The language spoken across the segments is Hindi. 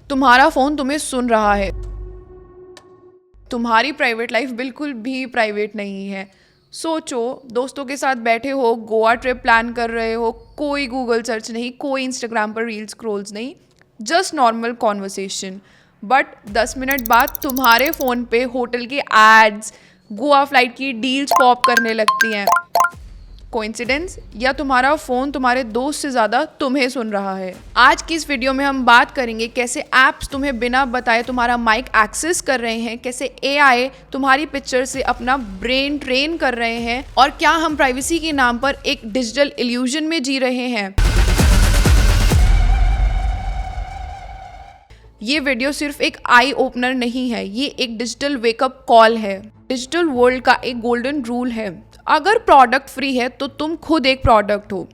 तुम्हारा फ़ोन तुम्हें सुन रहा है। तुम्हारी प्राइवेट लाइफ बिल्कुल भी प्राइवेट नहीं है। सोचो, दोस्तों के साथ बैठे हो, गोवा ट्रिप प्लान कर रहे हो, कोई गूगल सर्च नहीं, कोई इंस्टाग्राम पर रील्स स्क्रॉल्स नहीं, just normal conversation. But 10 minute बाद तुम्हारे फ़ोन पे होटल के एड्स, गोवा फ्लाइट की डील्स पॉप करने लगती हैं। कोइंसिडेंस, या तुम्हारा फ़ोन तुम्हारे दोस्त से ज़्यादा तुम्हें सुन रहा है? आज की इस वीडियो में हम बात करेंगे कैसे ऐप्स तुम्हें बिना बताए तुम्हारा माइक एक्सेस कर रहे हैं, कैसे एआई तुम्हारी पिक्चर से अपना ब्रेन ट्रेन कर रहे हैं, और क्या हम प्राइवेसी के नाम पर एक डिजिटल इल्यूजन में जी रहे हैं। ये वीडियो सिर्फ एक आई ओपनर नहीं है, ये एक डिजिटल वेकअप कॉल है। डिजिटल वर्ल्ड का एक गोल्डन रूल है, अगर प्रोडक्ट फ्री है तो तुम खुद एक प्रोडक्ट हो।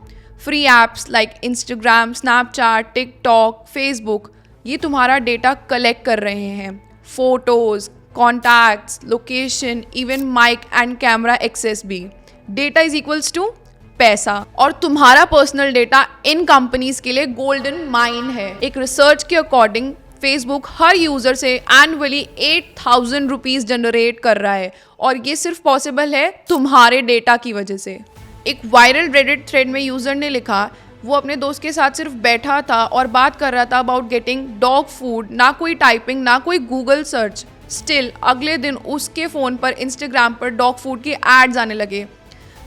Free apps like Instagram, Snapchat, TikTok, Facebook, ये तुम्हारा डेटा कलेक्ट कर रहे हैं। Photos, contacts, location, even mic and camera access भी। डेटा इज इक्वल्स टू पैसा, और तुम्हारा पर्सनल डेटा इन कंपनीज के लिए गोल्डन माइन है। एक रिसर्च के अकॉर्डिंग फेसबुक हर यूज़र से एनुअली 8,000 रुपीज़ जनरेट कर रहा है, और ये सिर्फ पॉसिबल है तुम्हारे डेटा की वजह से। एक वायरल रेडिट थ्रेड में यूज़र ने लिखा, वो अपने दोस्त के साथ सिर्फ बैठा था और बात कर रहा था अबाउट गेटिंग डॉग फूड, ना कोई टाइपिंग, ना कोई गूगल सर्च। स्टिल अगले दिन उसके फ़ोन पर इंस्टाग्राम पर डॉग फूड के एड्स आने लगे।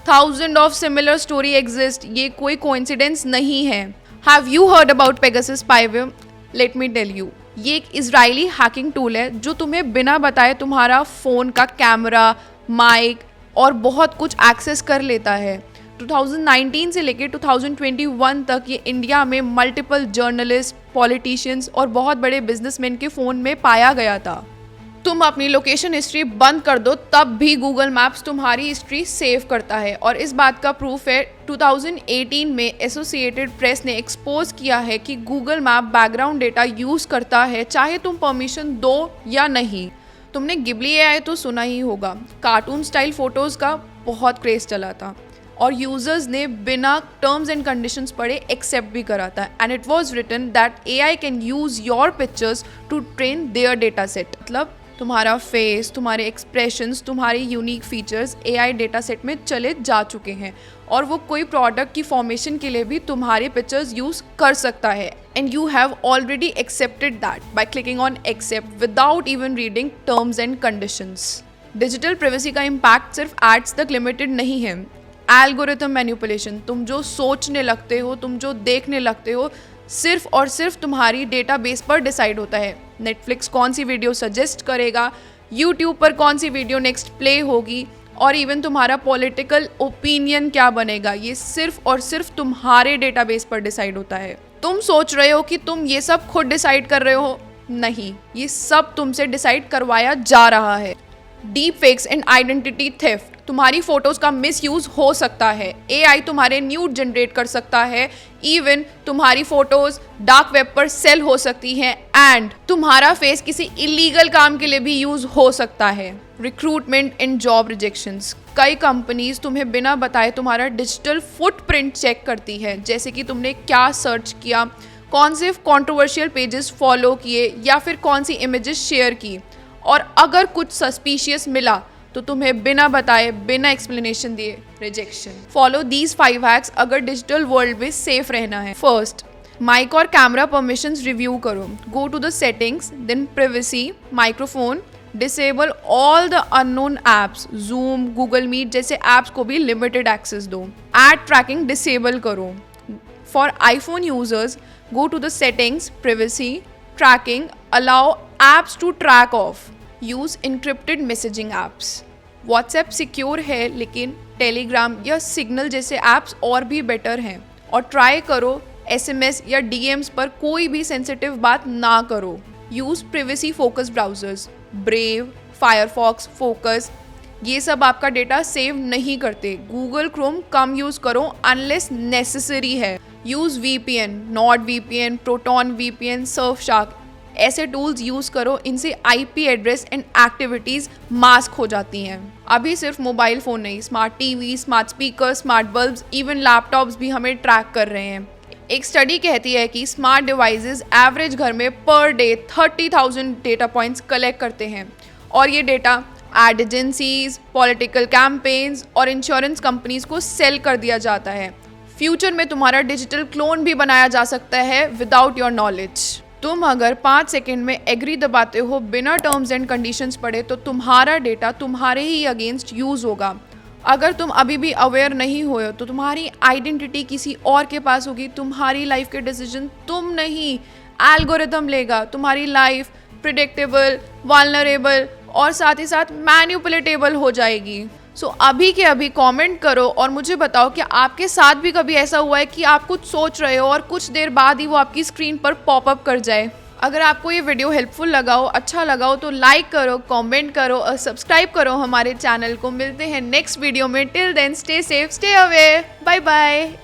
1000 ऑफ सिमिलर स्टोरी एग्जिस्ट, ये कोई कोइंसिडेंस नहीं है। Have you heard about Pegasus spyware? Let me tell you, ये एक इजरायली हैकिंग टूल है जो तुम्हें बिना बताए तुम्हारा फ़ोन का कैमरा, माइक और बहुत कुछ एक्सेस कर लेता है। 2019 से लेकर 2021 तक ये इंडिया में मल्टीपल जर्नलिस्ट, पॉलिटिशियंस और बहुत बड़े बिजनेसमैन के फ़ोन में पाया गया था। तुम अपनी लोकेशन हिस्ट्री बंद कर दो तब भी गूगल मैप्स तुम्हारी हिस्ट्री सेव करता है, और इस बात का प्रूफ है 2018 में एसोसिएटेड प्रेस ने एक्सपोज किया है कि Google map background data use करता है, चाहे तुम परमिशन दो या नहीं। तुमने गिबली एआई तो सुना ही होगा, कार्टून स्टाइल फोटोज़ का बहुत क्रेज चला था और यूजर्स ने बिना टर्म्स एंड कंडीशंस पढ़े एक्सेप्ट भी करा था, and it was written that AI can use your pictures to train their data set. मतलब तुम्हारा फेस, तुम्हारे एक्सप्रेशंस, तुम्हारे unique features AI data set में चले जा चुके हैं, और वो कोई प्रोडक्ट की फॉर्मेशन के लिए भी तुम्हारे पिक्चर्स यूज़ कर सकता है, and you have already accepted that by clicking on accept without even reading terms and conditions. Digital privacy का इम्पैक्ट सिर्फ एड्स तक लिमिटेड नहीं है। एल्गोरिथम मैनिपुलेशन, तुम जो सोचने लगते हो, तुम जो देखने लगते हो, सिर्फ और सिर्फ तुम्हारी डेटाबेस पर डिसाइड होता है। नेटफ्लिक्स कौन सी वीडियो सजेस्ट करेगा, यूट्यूब पर कौन सी वीडियो नेक्स्ट प्ले होगी, और इवन तुम्हारा पॉलिटिकल ओपिनियन क्या बनेगा, ये सिर्फ और सिर्फ तुम्हारे डेटाबेस पर डिसाइड होता है। तुम सोच रहे हो कि तुम ये सब खुद डिसाइड कर रहे हो, नहीं, ये सब तुमसे डिसाइड करवाया जा रहा है। Deep fakes and identity theft, तुम्हारी फोटोज का मिसयूज हो सकता है। एआई तुम्हारे न्यूड जनरेट कर सकता है, इवन तुम्हारी फोटोज डार्क वेब पर सेल हो सकती हैं, एंड तुम्हारा फेस किसी इलीगल काम के लिए भी यूज हो सकता है। रिक्रूटमेंट एंड जॉब रिजेक्शंस, कई कंपनीज तुम्हें बिना बताए तुम्हारा डिजिटल फुटप्रिंट चेक करती है, जैसे कि तुमने क्या सर्च किया, कौन से कंट्रोवर्शियल पेजेस फॉलो किए, या फिर कौन सी इमेजेस शेयर की, और अगर कुछ सस्पिशियस मिला तो तुम्हें बिना बताए, बिना एक्सप्लेनेशन दिए रिजेक्शन। फॉलो दीज 5 हैक्स अगर डिजिटल वर्ल्ड में सेफ रहना है। फर्स्ट, माइक और कैमरा परमिशंस रिव्यू करो। Go to the settings, then privacy, microphone, disable all the unknown apps, Zoom, Google Meet जैसे ऐप्स को भी लिमिटेड एक्सेस दो। एड ट्रैकिंग डिसेबल करो। For iPhone users, go to the settings, privacy, tracking, allow apps to track off, use encrypted messaging apps. WhatsApp secure है, लेकिन टेलीग्राम या सिग्नल जैसे ऐप्स और भी बेटर हैं, और ट्राई करो एसएमएस या डीएम्स पर कोई भी सेंसिटिव बात ना करो। Use privacy focus browsers, brave, Firefox, focus, ये सब आपका डेटा सेव नहीं करते। गूगल क्रोम कम यूज़ करो अनलेस नेसेसरी है। Use VPN, not VPN, proton VPN, Surfshark, ऐसे टूल्स यूज़ करो, इनसे IP address and activities mask हो जाती हैं। अभी सिर्फ मोबाइल फ़ोन नहीं, smart TV, smart speaker, smart bulbs, even laptops भी हमें ट्रैक कर रहे हैं। एक स्टडी कहती है कि स्मार्ट डिवाइसेस एवरेज घर में per day 30,000 data points collect करते हैं और ये data ad agencies, political campaigns और इंश्योरेंस कंपनीज को सेल कर दिया जाता है। फ्यूचर में तुम्हारा डिजिटल क्लोन भी बनाया जा सकता है विदाउट योर नॉलेज। तुम अगर 5 सेकंड में एग्री दबाते हो बिना टर्म्स एंड कंडीशंस पढ़े तो तुम्हारा डेटा तुम्हारे ही अगेंस्ट यूज होगा। अगर तुम अभी भी अवेयर नहीं हो तो तुम्हारी आइडेंटिटी किसी और के पास होगी। तुम्हारी लाइफ के डिसीजन तुम नहीं, एल्गोरिथम लेगा। तुम्हारी लाइफ प्रिडिक्टेबल, वल्नरेबल और साथ ही साथ मैनिपुलेटेबल हो जाएगी। सो अभी के अभी कमेंट करो और मुझे बताओ कि आपके साथ भी कभी ऐसा हुआ है कि आप कुछ सोच रहे हो और कुछ देर बाद ही वो आपकी स्क्रीन पर पॉपअप कर जाए। अगर आपको ये वीडियो हेल्पफुल लगा हो, अच्छा लगा हो तो लाइक करो, कमेंट करो और सब्सक्राइब करो हमारे चैनल को। मिलते हैं नेक्स्ट वीडियो में। Till then stay safe, stay away, bye bye.